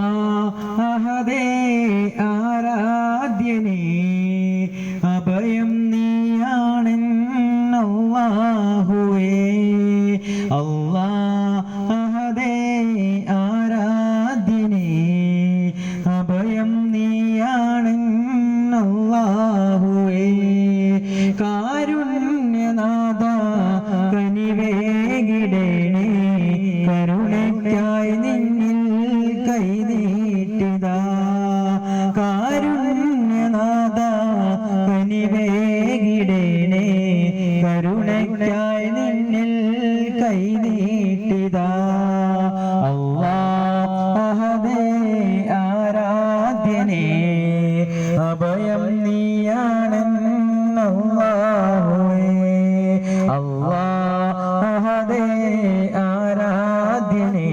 അല്ലാഹദേ ആരാധ്യനേ അഭയം നീയാണെന്നല്ലാഹുവേ അല്ലാഹദേ ആരാധ്യനേ അഭയം നീയാണെന്നല്ലാഹുവേ കാരുണ്യനാഥ കനിവേകിടേണേ കരുണയ്ക്കായി നിന്നിൽ കൈനീട്ടിതാ കാരുണ്യനാഥ കനിവേകിടേണേ കരുണയ്ക്കായി നിന്നിൽ കൈനീട്ടിതാ അല്ലാഹദേ ആരാധ്യനേ അഭയം നീയാണെന്നല്ലാഹുവേ അല്ലാഹദേ ആരാധ്യനേ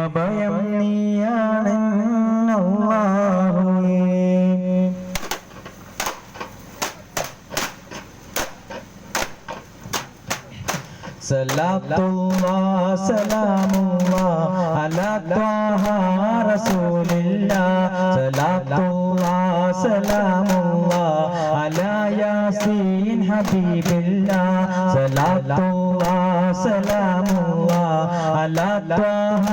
അഭയം നീയാണെന്നല്ലാഹുവേ സലാത്തുല്ലാഹ് സലാമുല്ലാഹ് അലാ ത്വാഹ റസൂലില്ലാഹ് സലാത്തുല്ലാഹ് സലാമുല്ലാഹ് അലാ യാസീൻ ഹബീബില്ലാഹ് സലാത്തുല്ലാഹ് സലാമുല്ലാഹ് അലാ ത്വാഹ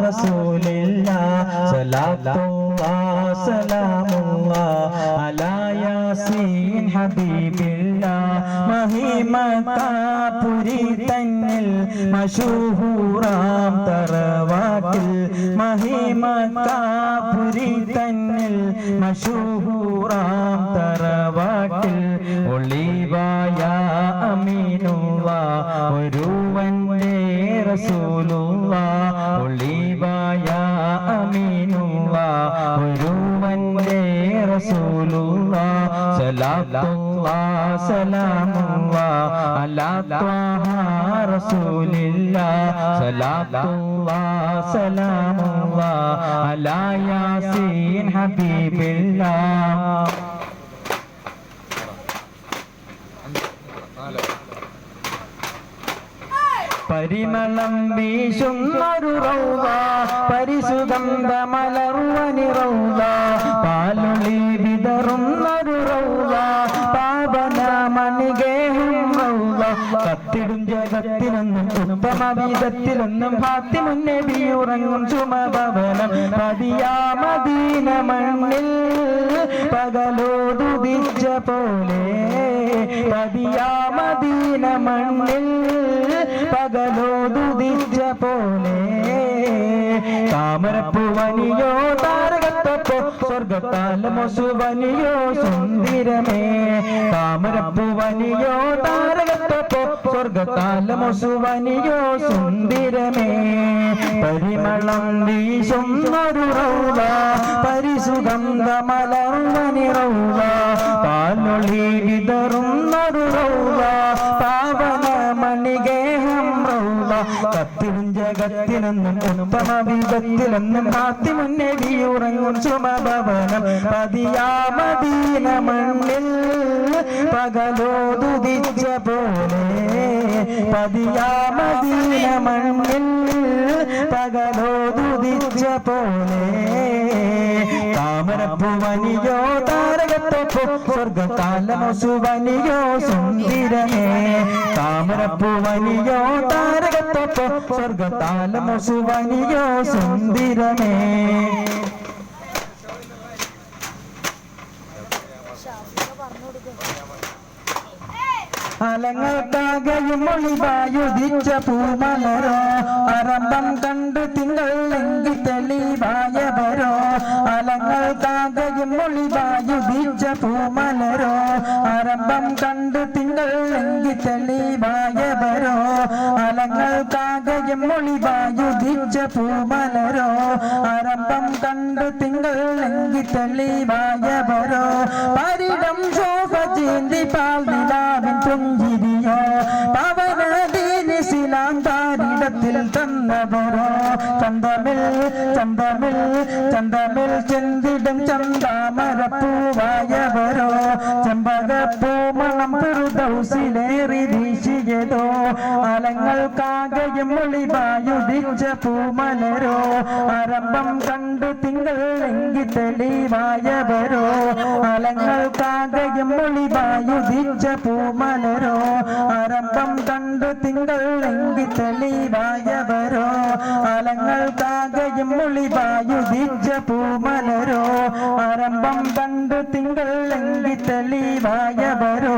റസൂലില്ലാഹ് സലാത്തുല്ലാഹ് സലാമുല്ലാഹ് അലാ യാസീൻ ഹബീബില്ലാഹ് മഹിമക്കാപുരി തന്നിൽ മശൂഹൂറാം തറവാട്ടിൽ മഹിമക്കാപുരി തന്നിൽ മശൂഹൂറാം തറവാട്ടിൽ ഒളിവായ അമീനുള്ള ഒരുവന്റെ റസൂലുള്ള ഒളിവായ അമീനുള്ള ഒരുവന്റെ റസൂലുള്ള സലാത്തുല്ലാഹ് സലാമുല്ലാഹ് അലാ ത്വാഹ റസൂലില്ലാഹ് സലാത്തുല്ലാഹ് സലാമുല്ലാഹ് അലാ യാസീൻ ഹബീബില്ലാഹ് പരിമളം വീശുന്നൊരു റൗള പരിസുഗന്ധ മലർവനി റൗള പാലൊളി വിതറുന്നൊരു റൗള പാവന മണികേഹം റൗള കത്തിടും ജഗത്തിലൊന്നും ഉത്തമവിധത്തിലൊന്നും ഫാത്തിമുൻ നബി ഉറങ്ങും ചുമഭവനം പതിയാ മദീന മണ്ണിൽ പകലോതുദിച്ച പോലെ പതിയാ മദീന മണ്ണിൽ പകലോതുദിച്ച പോലെ താമരപ്പൂവനിയോ താരകത്തപ്പോ സ്വർഗത്താൽ മൊസുവനിയോ സുന്ദരമേ താമരപ്പൂവനിയോ താരകത്തപ്പോ സ്വർഗത്താൽ മൊസുവനിയോ സുന്ദരമേ പരിമളം വീശുന്നൊരു റൗള പരിസുഗന്ധ മലർവനി റൗള പാലൊളി വിതറുന്നൊരു റൗള പാവന മണികേഹം റൗള കത്തിടും ജഗത്തിലൊന്നും ഉത്തമവിധത്തിലൊന്നും ഫാത്തിമുൻ നബി ഉറങ്ങും ചുമഭവനം പതിയാ മദീന മണ്ണിൽ പകലോതുദിച്ച പോലെ പതിയാ മദീന മണ്ണിൽ പകലോതുദിച്ച പോലെ താമരപ്പൂവനിയോ താരകത്തപ്പോ സ്വർഗത്താലമൊസുവനിയോ സുന്ദരമേ താമരപ്പൂവനിയോ താരകത്തപ്പോ സ്വർഗത്താലമൊസുവനിയോ സുന്ദരമേ അലങ്ങൾക്കാകെയും ഒളിവായുദിച്ച പൂമലരോ അരമ്പം കണ്ടു തിങ്കൾ എങ്കി തെളിവായവരോ അലങ്ങൾക്കാകെയും ഒളിവായുദിച്ച പൂമലരോ അരമ്പം കണ്ടു തിങ്കൾ എങ്കി തെളിവായവരോ അലങ്ങൾക്കാകെയും ഒളിവായുദിച്ച പൂമലരോ അരമ്പം കണ്ടു തിങ്കൾ എങ്കി തെളിവായവരോ പരിടം ശോഭ ചീന്തി പാൽ നിലാവിൻ പുഞ്ചിരിയോ പവനദീനി ഇസ്ലാം താരിടത്തിൽ തന്നവരോ ചന്തമിൽ ചന്തമിൽ ചന്തമിൽ ചെന്തിടും ചന്താമരപ്പൂവായവരോ ചെമ്പകപ്പൂ മണം ഫിർദൗസിലേറി വീശിയതോ അലങ്ങൾക്കാകെയും ഒളിവായുദിച്ച പൂമലരോ ആരംഭം കണ്ടു തിങ്കൾ എങ്കി തെളിവായവരോ അലങ്ങൾക്കാകെയും ഒളിവായുദിച്ച പൂമലരോ ആരംഭം കണ്ടു തിങ്കൾ എങ്കി തെളിവായവരോ അലങ്ങൾക്കാകെയും ഒളിവായുദിച്ച പൂമലരോ ആരംഭം കണ്ടു തിങ്കൾ എങ്കി തെളിവായവരോ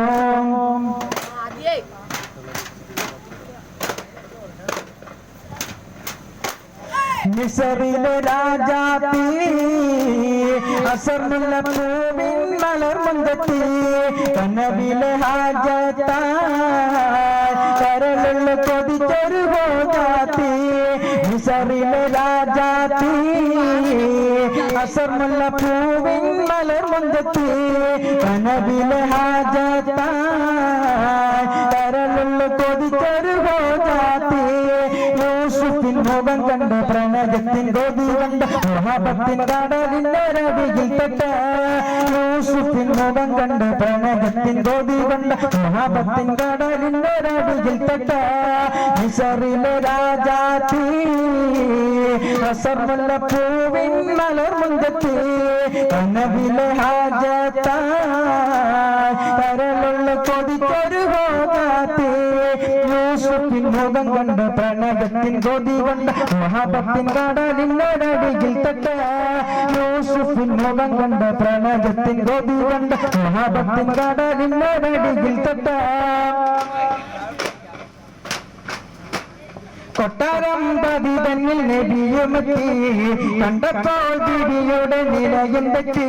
മിസറിലെ രാജാത്തി അസർമുള്ള പൂവിൻ മലർമുണ്ടത്തി കനവിലെ ഹാജത്തായി കരളുള്ള കൊതിച്ചൊരു ഹോജാത്തി മിസറിലെ രാജാത്തി അസർമുള്ള പൂവിൻ മലർമുണ്ടത്തി കനവിലെ ഹാജത്തായി കരളുള്ള കൊതിച്ചൊരു ഹോജാത്തി യൂസുഫിൻ മുഖം കണ്ട് പ്രണയത്തിൻ ഗോതി കണ്ട് മഹാബത്തിൻ കടലിനരടിയിൽ തൊട്ട യൂസുഫിൻ മുഖം കണ്ട് പ്രണയത്തിൻ ഗോതി കണ്ട് മഹാബത്തിൻ കടലിനരടിയിൽ തൊട്ട മിസറിലെ രാജാത്തി അസർമുള്ള പൂവിൻ മലർമുണ്ടത്തി കനവിലെ ഹാജത്തായി കരളുള്ള കൊതിച്ചൊരു ഹോജാത്തി യൂസുഫിൻ മുഖം കണ്ട് പ്രണയത്തിൻ ഗോതി കണ്ട് മഹാബത്തിൻ കടലിനരടിയിൽ തൊട്ട യൂസുഫിൻ മുഖം കണ്ട് പ്രണയത്തിൻ ഗോതി കണ്ട് മഹാബത്തിൻ കടലിനരടിയിൽ തൊട്ട കൊട്ടാരം പതിതന്നിൽ നബിയുമെത്തി കണ്ടപ്പോൾ ബിബിയുടെ നിലയും തെറ്റി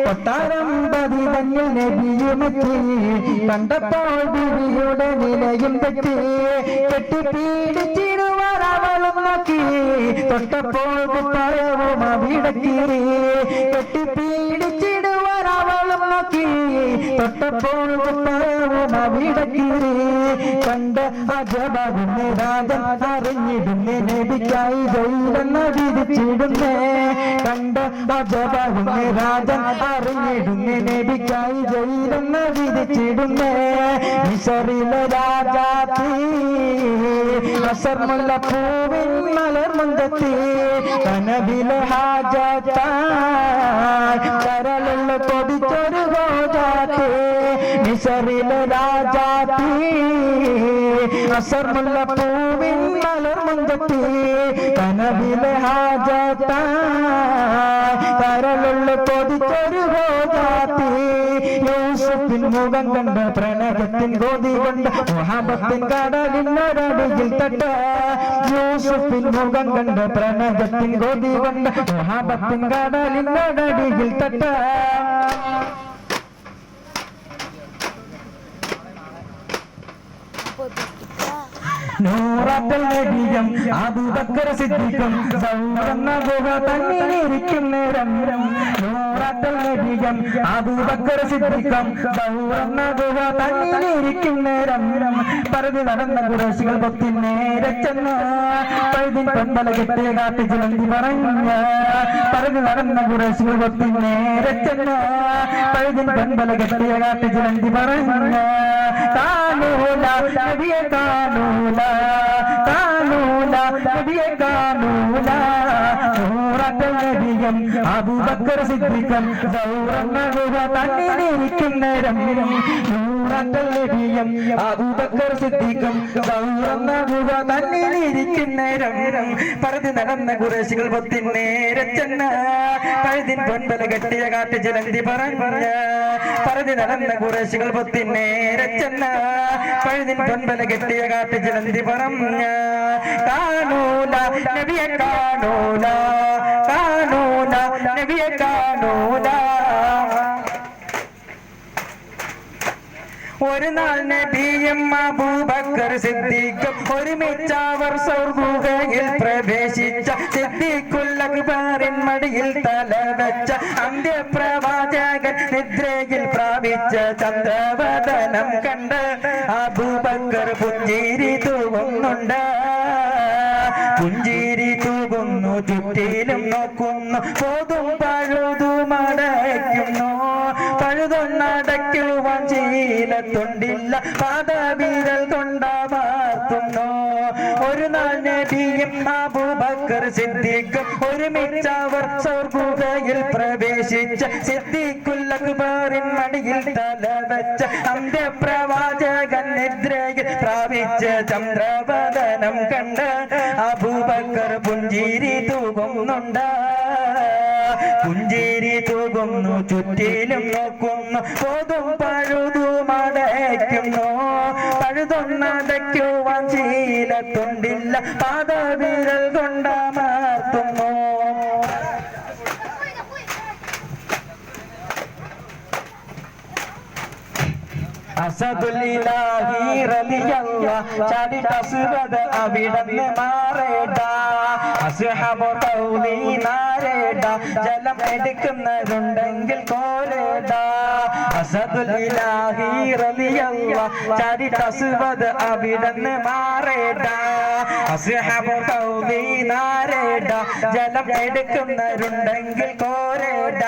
കൊട്ടാരം പതിതന്നിൽ നബിയുമെത്തി കണ്ടപ്പോൾ ബിബിയുടെ നിലയും തെറ്റി കെട്ടിപ്പീടിച്ചിടുവാൻ അവളും നോക്കി തൊട്ടപ്പോൾ കുപ്പായവും അവിടക്കി കെട്ടിപ്പീടിച്ചിടുവാൻ അവളും നോക്കി തൊട്ടപ്പോൾ കുപ്പായവും അവിടക്കി കണ്ട് അജബാകുന്ന രാജൻ അറിഞ്ഞിടുന്നേ നബിക്കായി ജയിലെന്ന വിധിച്ചിടുന്നേ കണ്ട് അജബാകുന്ന രാജൻ അറിഞ്ഞിടുന്നേ നബിക്കായി ജയിലെന്ന വിധിച്ചിടുന്നേ മിസറിലെ രാജാത്തി അസർമുള്ള പൂവിൻ മലർമുണ്ടത്തി കനവിലെ ഹാജത്തായി കരളുള്ള കൊതിച്ചൊരു ഹോജാത്തി മിസറിലെ രാജാത്തി അസർമുള്ള പൂവിൻ മലർമുണ്ടത്തി കനവിലെ ഹാജത്തായി കരളുള്ള കൊതിച്ചൊരു ഹോജാത്തി യൂസുഫിൻ മുഖം കണ്ട് പ്രണയത്തിൻ ഗോതി കണ്ട് മഹാബത്തിൻ കടലിനരടിയിൽ തൊട്ട യൂസുഫിൻ മുഖം കണ്ട് പ്രണയത്തിൻ ഗോതി കണ്ട് മഹാബത്തിൻ കടലിനരടിയിൽ തൊട്ട നൂറാത്തൽ നബിയും അബൂബക്കർ സിദ്ദീഖും സൗറന്ന ഗുഹ തന്നിലിരിക്കും നേരം നൂറാത്തൽ നബിയും അബൂബക്കർ സിദ്ദീഖും സൗറന്ന ഗുഹ തന്നിലിരിക്കും നേരം പറതി നടന്ന ഖുറൈശികൾ പൊത്തി നേരെ ചെന്ന് പഴുതിൻ പൊമ്പല കെട്ടിയ കാട്ടി ചിലന്തി പറഞ്ഞ് പറതി നടന്ന ഖുറൈശികൾ പൊത്തി നേരെ ചെന്ന് പഴുതിൻ പൊമ്പല കെട്ടിയ കാട്ടി ചിലന്തി പറഞ്ഞ് കാണൂല നബിയെ കാണൂല കാണൂല നബിയെ കാണൂല നൂറാത്തൽ നബിയും അബൂബക്കർ സിദ്ദീഖും സൗറന്ന ഗുഹ തന്നിലിരിക്കും നേരം നൂറാത്തൽ നബിയും അബൂബക്കർ സിദ്ദീഖും സൗറന്ന ഗുഹ തന്നിലിരിക്കും നേരം പറതി നടന്ന ഖുറൈശികൾ പൊത്തി നേരെ ചെന്ന് പഴുതിൻ പൊൻപല കെട്ടിയ കാട്ടി ചിലന്തി പറഞ്ഞ് പറതി നടന്ന ഖുറൈശികൾ പൊത്തി നേരെ ചെന്ന് പഴുതിൻ പൊൻപല കെട്ടിയ കാട്ടി ചിലന്തി പറഞ്ഞ് കാണൂല നബിയെ കാണൂല കാണൂല നബിയെ കാണൂല ഒരു നാൾ നബിയും അബൂബക്കർ സിദ്ദീഖും ഒരുമിച്ചവർ സ്വർഗ്ഗയിൽ പ്രവേശിച്ച സിദ്ദീഖുൽ അക്ബറിൻ മടിയിൽ തല വെച്ച അന്ത്യപ്രവാചകൻ നിദ്രയിൽ പ്രാപിച്ച ചന്ദ്രവദനം കണ്ട് അബൂബക്കർ പുഞ്ചിരി തൂകുന്നുണ്ട്. പുഞ്ചിരി തൂകുന്നു, ചുറ്റിലും നോക്കുന്നു, പോതും പഴുതുമടയ്ക്കുന്നു. പഴുതൊന്നടയ്ക്കുവാൻ ശീലത്തുണ്ടില്ല, പാദവിരൽ കൊണ്ടമർത്തുന്നു. ഒരു നാൾ നബിയും അബൂബക്കർ സിദ്ദീഖും ഒരുമിച്ചവർ സ്വർഗ്ഗയിൽ പ്രവേശിച്ച സിദ്ദീഖുൽ അക്ബറിൻ മടിയിൽ തല വെച്ച അന്ത്യപ്രവാചകൻ നിദ്രയിൽ പ്രാപിച്ച ചന്ദ്രവദനം കണ്ട് അബൂബക്കർ പുഞ്ചിരി തൂകുന്നുണ്ട്. പുഞ്ചിരി തൂകുന്നു, ചുറ്റിലും നോക്കുന്നു, പോതും പഴുതുമടയ്ക്കുന്നു. പഴുതൊന്നടയ്ക്കുവാൻ ശീലത്തുണ്ടില്ല, പാദവിരൽ കൊണ്ടമർത്തുന്നു. അസദുലില്ലാഹി റളിയല്ലാഹു ചാടിട്ടസുവദ അവിടന്ന് മാറേട. അസ്ഹാബു തൗലി നാരേട, ജലം എടുക്കുന്നവരുണ്ടെങ്കിൽ കോരേട. അസദുലില്ലാഹി റളിയല്ലാഹു ചാടിട്ടസുവദ അവിടന്ന് മാറേട. അസ്ഹാബു തൗലി നാരേട, ജലം എടുക്കുന്നവരുണ്ടെങ്കിൽ കോരേട.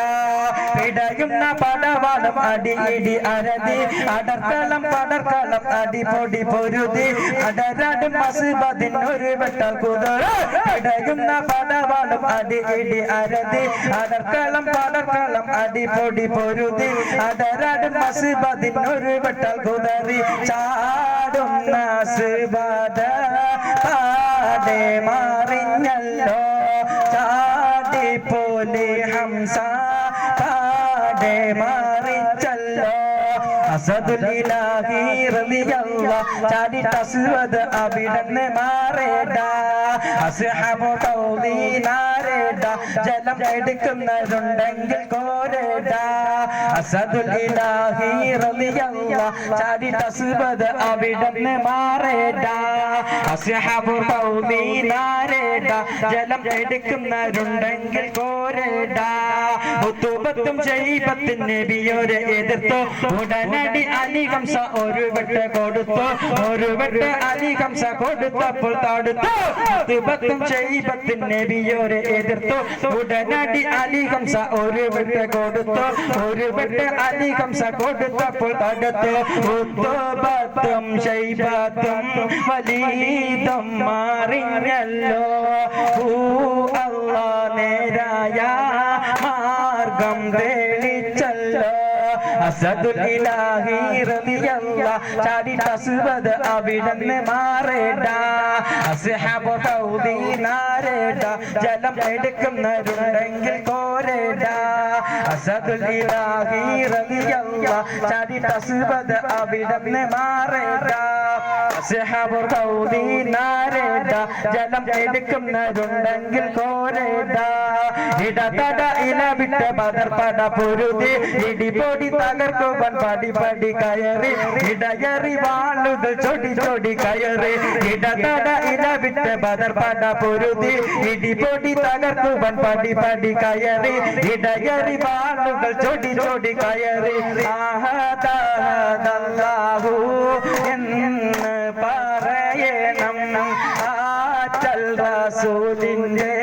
പിടയുന്ന പടവാളും അടിയിടി അരതി, അടർക്കളം പടർക്കളം അടിപൊടി പൊരുതി, അടരാടും മസ്ബദിനൊരു വെട്ടൽ കുതിര. പിടയുന്ന പടവാളും അടിയിടി അരതി, അടർക്കളം പടർക്കളം അടിപൊടി പൊരുതി, അടരാടും മസ്ബദിനൊരു വെട്ടൽ കുതിരി. ചാടുന്ന മസ്ബദ പാടെ മാറിഞ്ഞല്ലോ, ചാടിപ്പോലെ ഹംസ മാറിച്ചല്ലോ. അസദുലില്ലാഹി റളിയല്ലാഹു ചാടിട്ടസുവദ അവിടന്ന് മാറേട. അസ്ഹാബു തൗലി നാരേട, ജലം എടുക്കുന്നവരുണ്ടെങ്കിൽ കോരേട. അസദുലില്ലാഹി റളിയല്ലാഹു ചാടിട്ടസുവദ അവിടന്ന് മാറേട. അസ്ഹാബു തൗലി നാരേട, ജലം എടുക്കുന്നവരുണ്ടെങ്കിൽ കോരേട. ഉത്തുബത്തും ശൈബത്തും നബിയോരെ എതിർത്തു, ഉടനടി അലി ഹംസ ഒരു വെട്ട് കൊടുത്തു. ഒരു വെട്ട് അലി ഹംസ കൊടുത്തപ്പോൾ തടുത്തു. ഉത്തുബത്തും ശൈബത്തും നബിയോരെ എതിർത്തു, ഉടനടി അലി ഹംസ ഒരു വെട്ട് കൊടുത്തു. ഒരു വെട്ട് അലി ഹംസ കൊടുത്തപ്പോൾ തടുത്തു. ഉത്തുബത്തും ശൈബത്തും വലീദും മാറിഞ്ഞല്ലോ. അല്ലാഹ് നേരായ മാർഗം തെളിച്ചല്ലോ. അസദുലില്ലാഹി റളിയല്ലാഹു ചാടിട്ടസുവദ അവിടന്ന് മാറേട. അസ്ഹാബു തൗലി നാരേട, ജലം എടുക്കുന്നവരുണ്ടെങ്കിൽ കോരേട. അസദുലില്ലാഹി റളിയല്ലാഹു ചാടിട്ടസുവദ അവിടന്ന് മാറേട. അസ്ഹാബു തൗലി നാരേട, ജലം എടുക്കുന്നവരുണ്ടെങ്കിൽ കോരേട. ഇടതട ഇല വിട്ട ബദർ പട പൊരുതി, ഇടിപൊടി തകർക്കുവാൻ പടി പടി കയറി. ഇടയറി വാളുകൾ ചൊടി ചൊടി കയറി. ഇടതട ഇല വിട്ട ബദർ പട പൊരുതി, ഇടിപൊടി തകർക്കുവാൻ പടി പടി കയറി. ഇടയറി വാളുകൾ ചൊടി ചൊടി കയറി. അല്ലാഹു എന്ന് പറയണം, ആറ്റൽ റസൂലിന്റെ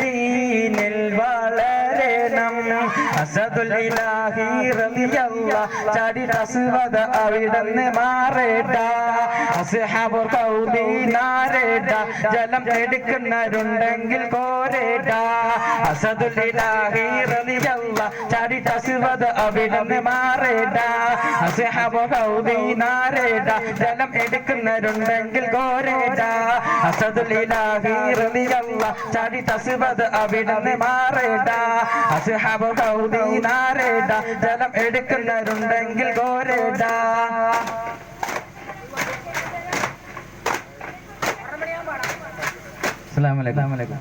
ദീനിൽ വളരണം. അസദുലില്ലാഹി റളിയല്ലാഹു ചാടിട്ടസുവദ അവിടന്ന് മാറേട. അസ്ഹാബു തൗലി നാരേട, ജലം എടുക്കുന്നവരുണ്ടെങ്കിൽ കോരേട. അസദുലില്ലാഹി റളിയല്ലാഹു ചാടിട്ടസുവദ അവിടന്ന് മാറേട. അസ്ഹാബു തൗലി നാരേട, ജലം എടുക്കുന്നവരുണ്ടെങ്കിൽ കോരേട. അസദുലില്ലാഹി റളിയല്ലാഹു ചാടിട്ടസുവദ അവിടന്ന് മാറേട. അസ്ഹാബു തൗലി നാരേട, ജലം എടുക്കുന്നവരുണ്ടെങ്കിൽ കോരേട. അസ്സലാമു അലൈക്കും.